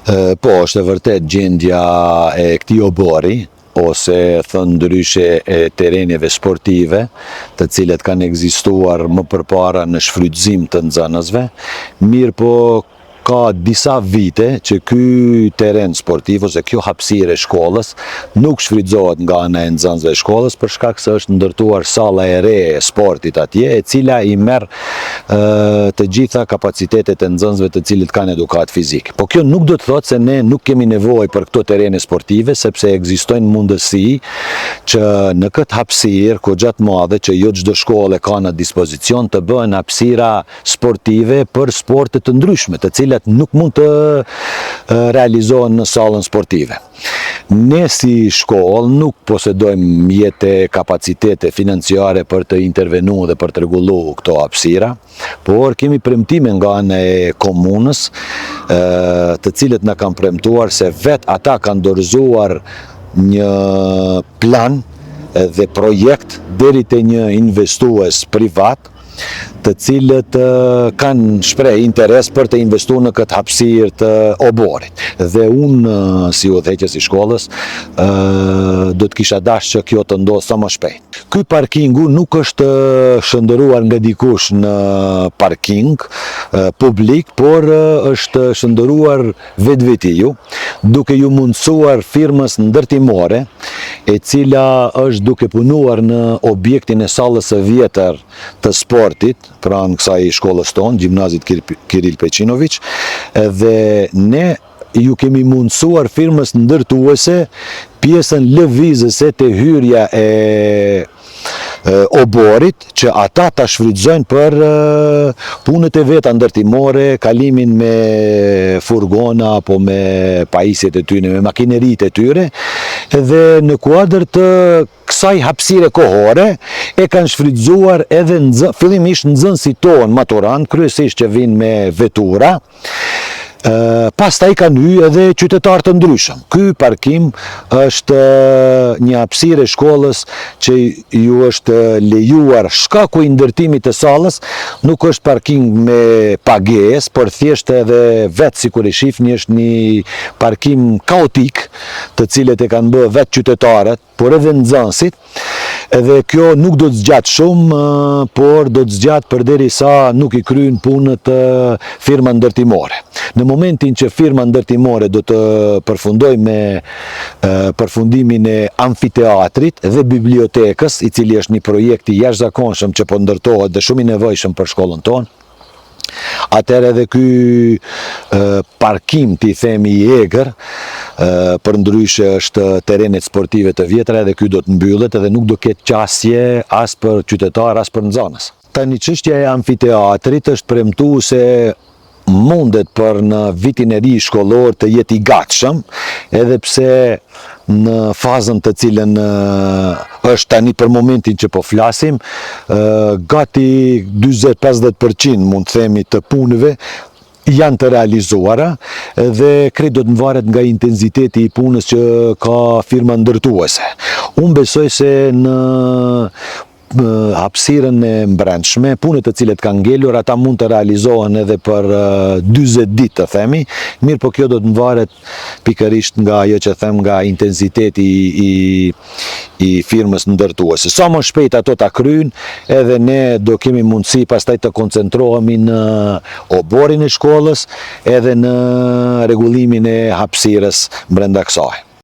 Po, është e vërtet gjendja e këtij obori, ose thënë ndryshe e terenjeve sportive, të cilet kanë ekzistuar më përpara në shfrytëzim të nxënësve, mirë po ka disa vite që ky teren sportiv ose kjo hapësirë e shkollës nuk shfrytëzohet nga ana e nxënësve e shkollës për shkak se është ndërtuar salla e re e sportit atje, e cila i merr të gjitha kapacitetet e nxënësve të cilët kanë edukat fizik. Po kjo nuk do të thotë se ne nuk kemi nevojë për këto terene sportive, sepse ekzistojnë mundësi që në këtë hapësirë goxha të madhe që jo çdo shkollë ka në dispozicion të bëhen hapësira sportive për sporte të ndryshme, të cilat nuk mund të realizohen në sallën sportive. Ne si shkollë nuk posedojmë mjete kapacitete financiare për të intervenuar dhe për të rregulluar këto hapësira, por kemi premtime nga ana e komunës, të cilët na kanë premtuar se vetë ata kanë dorëzuar një plan dhe projekt deri te një investues privat, të cilët kanë shpreh interes për të investuar në këtë hapësirë të oborit. Dhe unë, si udhëheqës i shkollës, do të kisha dashur që kjo të ndodhë sa më shpejt. Ky parkingu nuk është shndëruar nga dikush në parking publik, por është shndëruar vetvetiju, duke ju mundësuar firmës ndërtimore, e cila është duke punuar në objektin e sallës së vjetër të sportit, pranë kësaj shkollës tonë, Gjimnazit Kiril Peqinović, dhe ne ju kemi mundësuar firmës ndërtuese pjesën lëvizëse të hyrja e oborit, që ata ta shfrytëzojnë për punët e veta ndërtimore, kalimin me furgona apo me pajisjet e tyre, me makineritë e tyre, dhe në kuadër të kësaj hapësire kohore e kanë shfrytëzuar edhe fillimisht nxënësit tonë maturant, kryesisht që vinë me vetura. Pastaj kanë hyrë edhe qytetarë të ndryshëm. Ky parkim është një hapësirë e shkollës që ju është lejuar shkaku i ndërtimit të sallës, nuk është parking me pagesë, por thjesht edhe vetë sikur e shihni është një parkim kaotik, të cilët e kanë bërë vetë qytetarët, por edhe nxënësit, edhe kjo nuk do të zgjatë shumë, por do të zgjatë përderisa nuk i kryen punët firma ndërtimore. Në momentin që firma ndërtimore do të përfundoj me përfundimin e amfiteatrit dhe bibliotekës, i cili është një projekt i jashtëzakonshëm që po ndërtohet dhe shumë i nevojshëm për shkollën tonë, atëherë edhe ky parkim, ti themi i egër, për ndryshe është terenet sportive të vjetra, edhe ky do të mbyllet edhe nuk do ketë qasje as për qytetar, as për nxënës. Tani çështja e amfiteatrit është premtuar se mundet për në vitin e ri shkollor të jetë i gatshëm, edhe pse në fazën të cilën është tani për momentin që po flasim, gati 40-50% mund të themi të punëve janë të realizuara, dhe krejt do të varet nga intensiteti i punës që ka firma ndërtuese. Unë besoj se në hapësirën e mbrëmshme, punët të cilët kanë ngelur, ata mund të realizohen edhe për 40 ditë të themi, mirë po kjo do të varet pikërisht nga ajo që them, nga intensiteti i firmës ndërtuese. Sa më shpejt ato ta kryjnë, edhe ne do kemi mundësi pastaj të koncentrohemi në oborin e shkollës, edhe në rregullimin e hapësirës brenda kësaj.